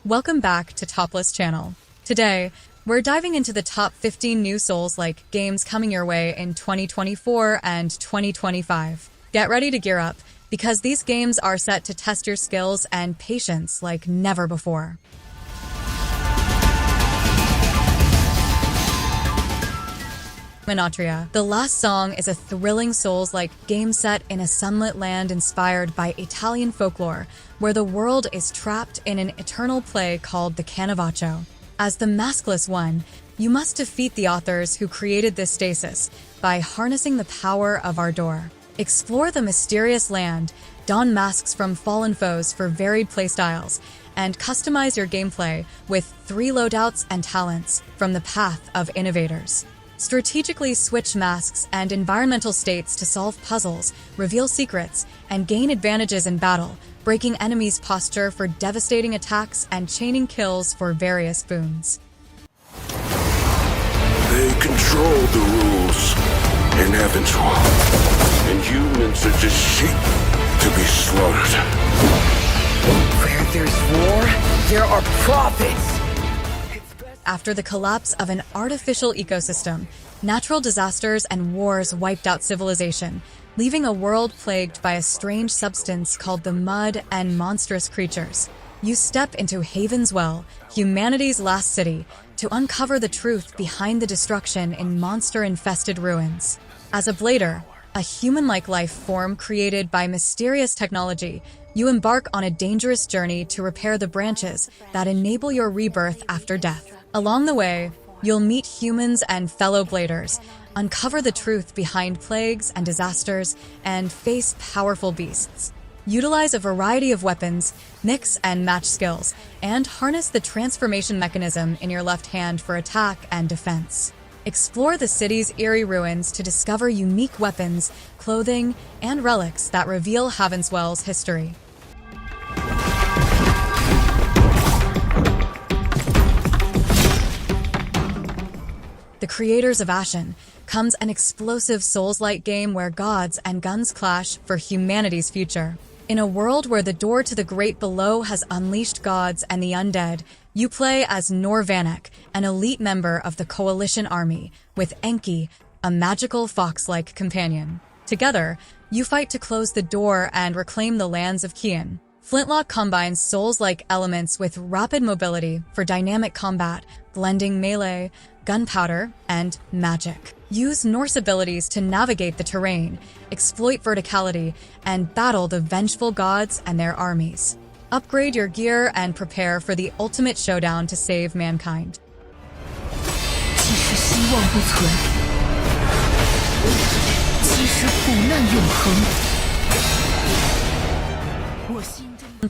Welcome back to Topless Channel. Today, we're diving into the top 15 new Souls-like games coming your way in 2024 and 2025. Get ready to gear up, because these games are set to test your skills and patience like never before. Minotria. The Last Song is a thrilling Souls-like game set in a sunlit land inspired by Italian folklore, where the world is trapped in an eternal play called the Canovaccio. As the maskless one, you must defeat the authors who created this stasis by harnessing the power of Ardor. Explore the mysterious land, don masks from fallen foes for varied playstyles, and customize your gameplay with 3 loadouts and talents from the path of innovators. Strategically switch masks and environmental states to solve puzzles, reveal secrets, and gain advantages in battle, breaking enemies' posture for devastating attacks and chaining kills for various boons. They control the rules in Heaven's Hall, and humans are just sheep to be slaughtered. Where there's war, there are prophets! After the collapse of an artificial ecosystem, natural disasters and wars wiped out civilization, leaving a world plagued by a strange substance called the mud and monstrous creatures. You step into Haven's Well, humanity's last city, to uncover the truth behind the destruction in monster-infested ruins. As a blader, a human-like life form created by mysterious technology, you embark on a dangerous journey to repair the branches that enable your rebirth after death. Along the way, you'll meet humans and fellow bladers, uncover the truth behind plagues and disasters, and face powerful beasts. Utilize a variety of weapons, mix and match skills, and harness the transformation mechanism in your left hand for attack and defense. Explore the city's eerie ruins to discover unique weapons, clothing, and relics that reveal Havenswell's history. The creators of Ashen comes an explosive Souls-like game where gods and guns clash for humanity's future. In a world where the door to the great below has unleashed gods and the undead, you play as Nor Vanek, an elite member of the Coalition Army, with Enki, a magical fox-like companion. Together, you fight to close the door and reclaim the lands of Kian. Flintlock combines Souls-like elements with rapid mobility for dynamic combat, blending melee, gunpowder, and magic. Use Norse abilities to navigate the terrain, exploit verticality, and battle the vengeful gods and their armies. Upgrade your gear and prepare for the ultimate showdown to save mankind.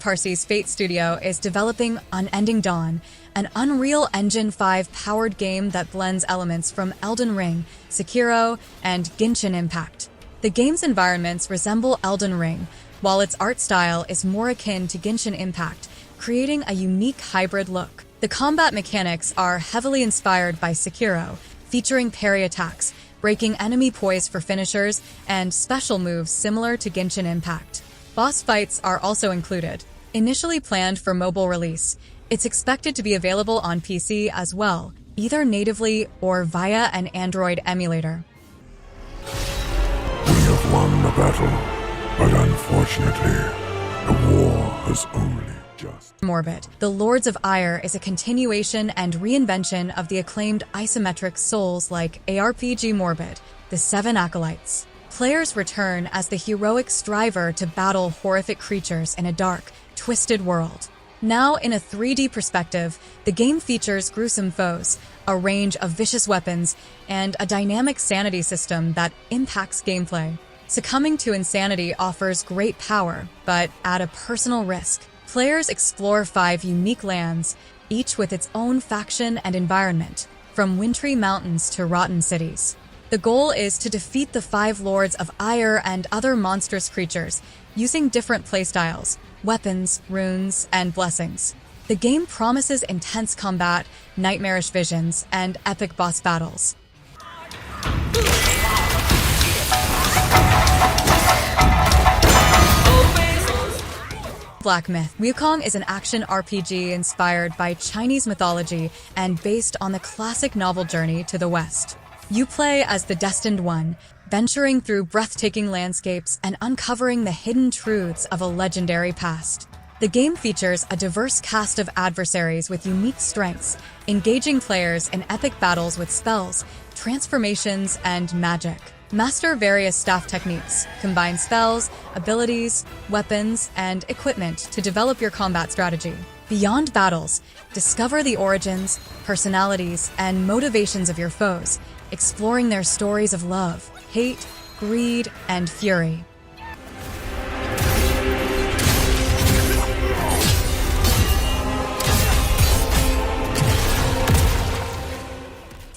Parsy's Fate Studio is developing Unending Dawn, an Unreal Engine 5-powered game that blends elements from Elden Ring, Sekiro, and Genshin Impact. The game's environments resemble Elden Ring, while its art style is more akin to Genshin Impact, creating a unique hybrid look. The combat mechanics are heavily inspired by Sekiro, featuring parry attacks, breaking enemy poise for finishers, and special moves similar to Genshin Impact. Boss fights are also included. Initially planned for mobile release, it's expected to be available on PC as well, either natively or via an Android emulator. We have won the battle, but unfortunately, the war has only just... Morbid. The Lords of Ire is a continuation and reinvention of the acclaimed isometric Souls-like ARPG Morbid, The Seven Acolytes. Players return as the heroic striver to battle horrific creatures in a dark, twisted world. Now in a 3D perspective, the game features gruesome foes, a range of vicious weapons, and a dynamic sanity system that impacts gameplay. Succumbing to insanity offers great power, but at a personal risk. Players explore 5 unique lands, each with its own faction and environment, from wintry mountains to rotten cities. The goal is to defeat the 5 Lords of Ire and other monstrous creatures, using different playstyles, weapons, runes, and blessings. The game promises intense combat, nightmarish visions, and epic boss battles. Black Myth. Wukong is an action RPG inspired by Chinese mythology and based on the classic novel Journey to the West. You play as the Destined One, venturing through breathtaking landscapes and uncovering the hidden truths of a legendary past. The game features a diverse cast of adversaries with unique strengths, engaging players in epic battles with spells, transformations, and magic. Master various staff techniques, combine spells, abilities, weapons, and equipment to develop your combat strategy. Beyond battles, discover the origins, personalities, and motivations of your foes, exploring their stories of love, hate, greed, and fury.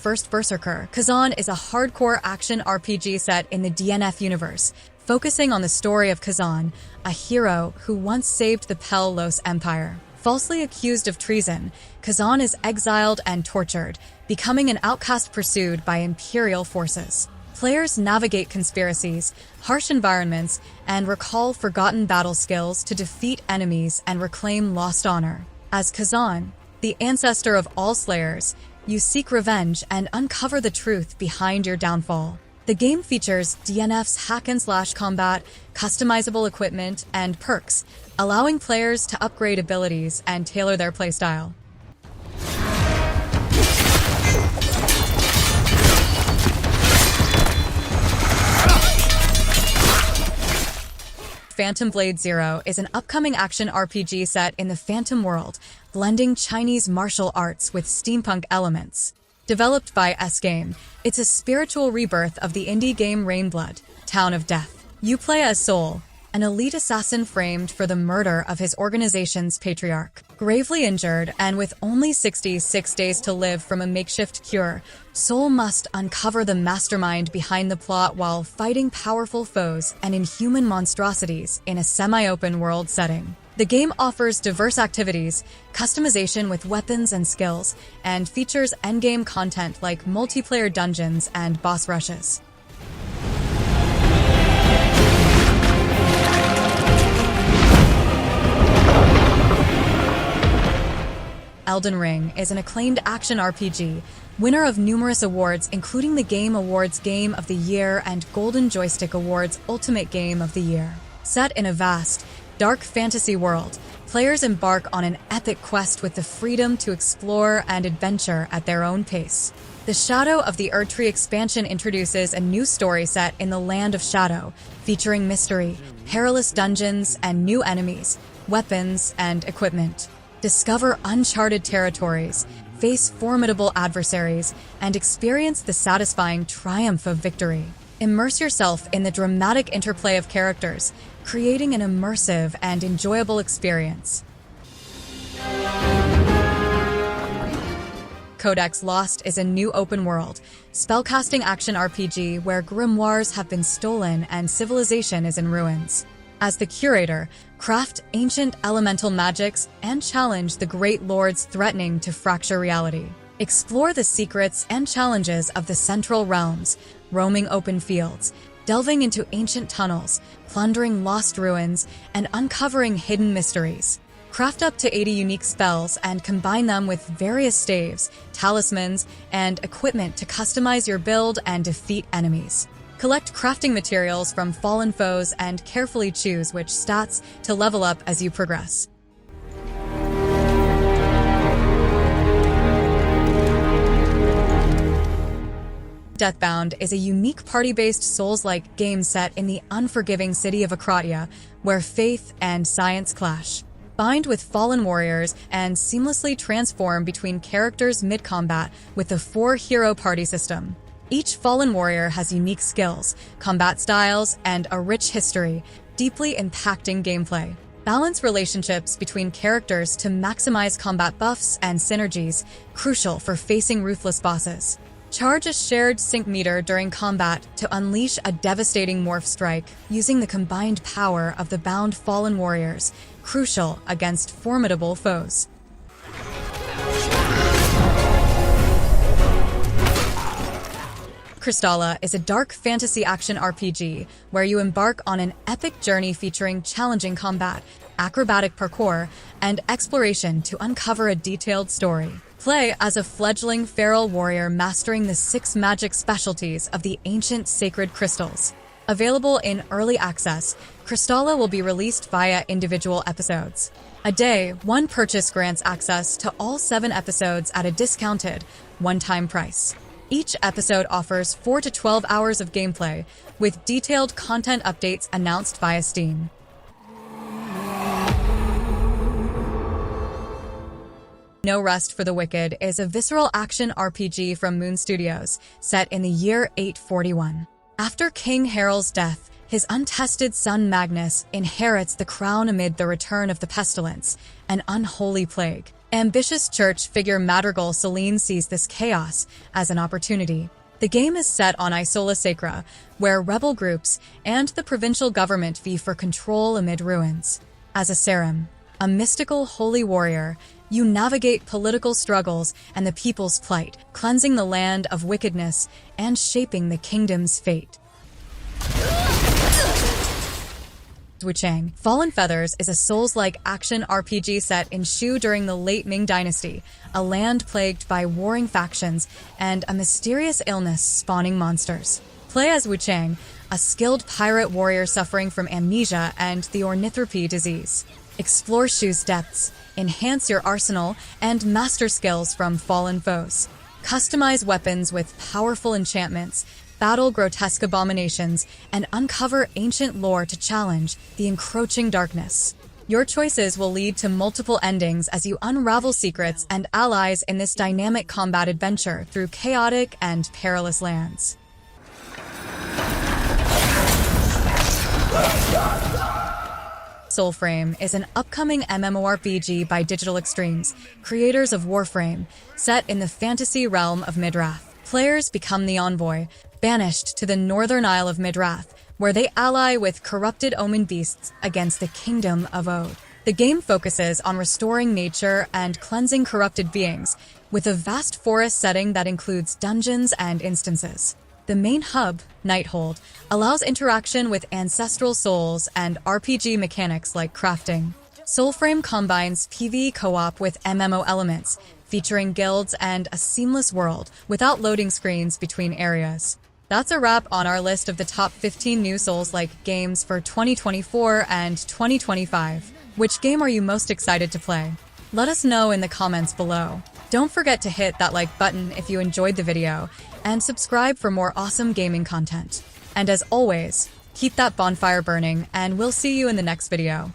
First Berserker. Kazan is a hardcore action RPG set in the DNF universe, focusing on the story of Kazan, a hero who once saved the Pel-Los Empire. Falsely accused of treason, Kazan is exiled and tortured, becoming an outcast pursued by Imperial forces. Players navigate conspiracies, harsh environments, and recall forgotten battle skills to defeat enemies and reclaim lost honor. As Kazan, the ancestor of all slayers, you seek revenge and uncover the truth behind your downfall. The game features DNF's hack-and-slash combat, customizable equipment, and perks, allowing players to upgrade abilities and tailor their playstyle. Phantom Blade Zero is an upcoming action RPG set in the Phantom world, blending Chinese martial arts with steampunk elements. Developed by S-Game, it's a spiritual rebirth of the indie game Rainblood, Town of Death. You play as Soul, an elite assassin framed for the murder of his organization's patriarch. Gravely injured and with only 66 days to live from a makeshift cure, Soul must uncover the mastermind behind the plot while fighting powerful foes and inhuman monstrosities in a semi-open world setting. The game offers diverse activities, customization with weapons and skills, and features endgame content like multiplayer dungeons and boss rushes. Elden Ring is an acclaimed action RPG, winner of numerous awards including the Game Awards Game of the Year and Golden Joystick Awards Ultimate Game of the Year. Set in a vast, dark fantasy world, players embark on an epic quest with the freedom to explore and adventure at their own pace. The Shadow of the Erdtree expansion introduces a new story set in the Land of Shadow, featuring mystery, perilous dungeons, and new enemies, weapons, and equipment. Discover uncharted territories, face formidable adversaries, and experience the satisfying triumph of victory. Immerse yourself in the dramatic interplay of characters, creating an immersive and enjoyable experience. Codex Lost is a new open-world, spellcasting action RPG where grimoires have been stolen and civilization is in ruins. As the curator, craft ancient elemental magics and challenge the great lords threatening to fracture reality. Explore the secrets and challenges of the Central Realms, roaming open fields, delving into ancient tunnels, plundering lost ruins, and uncovering hidden mysteries. Craft up to 80 unique spells and combine them with various staves, talismans, and equipment to customize your build and defeat enemies. Collect crafting materials from fallen foes and carefully choose which stats to level up as you progress. Deathbound is a unique party-based Souls-like game set in the unforgiving city of Akratia, where faith and science clash. Bind with fallen warriors and seamlessly transform between characters mid-combat with the 4-hero party system. Each fallen warrior has unique skills, combat styles, and a rich history, deeply impacting gameplay. Balance relationships between characters to maximize combat buffs and synergies, crucial for facing ruthless bosses. Charge a shared sync meter during combat to unleash a devastating morph strike, using the combined power of the bound fallen warriors, crucial against formidable foes. Crystalla is a dark fantasy action RPG where you embark on an epic journey featuring challenging combat, acrobatic parkour, and exploration to uncover a detailed story. Play as a fledgling feral warrior mastering the 6 magic specialties of the ancient sacred crystals. Available in early access, Crystalla will be released via individual episodes. A day, one purchase grants access to all 7 episodes at a discounted, one-time price. Each episode offers 4 to 12 hours of gameplay, with detailed content updates announced via Steam. No Rest for the Wicked is a visceral action RPG from Moon Studios, set in the year 841. After King Harald's death, his untested son Magnus inherits the crown amid the return of the pestilence, an unholy plague. Ambitious church figure Madrigal Selene sees this chaos as an opportunity. The game is set on Isola Sacra, where rebel groups and the provincial government vie for control amid ruins. As a Sarim, a mystical holy warrior, you navigate political struggles and the people's plight, cleansing the land of wickedness and shaping the kingdom's fate. Wuchang Fallen Feathers is a Souls-like action RPG set in Shu during the late Ming Dynasty, a land plagued by warring factions and a mysterious illness spawning monsters. Play as Wuchang, a skilled pirate warrior suffering from amnesia and the ornithopy disease. Explore Shu's depths, enhance your arsenal, and master skills from fallen foes. Customize weapons with powerful enchantments, battle grotesque abominations, and uncover ancient lore to challenge the encroaching darkness. Your choices will lead to multiple endings as you unravel secrets and allies in this dynamic combat adventure through chaotic and perilous lands. Soulframe is an upcoming MMORPG by Digital Extremes, creators of Warframe, set in the fantasy realm of Midrath. Players become the envoy, banished to the northern Isle of Midrath, where they ally with corrupted omen beasts against the Kingdom of Ode. The game focuses on restoring nature and cleansing corrupted beings, with a vast forest setting that includes dungeons and instances. The main hub, Nighthold, allows interaction with ancestral souls and RPG mechanics like crafting. Soulframe combines PvE co-op with MMO elements, featuring guilds and a seamless world without loading screens between areas. That's a wrap on our list of the top 15 new Souls-like games for 2024 and 2025. Which game are you most excited to play? Let us know in the comments below. Don't forget to hit that like button if you enjoyed the video, and subscribe for more awesome gaming content. And as always, keep that bonfire burning, and we'll see you in the next video.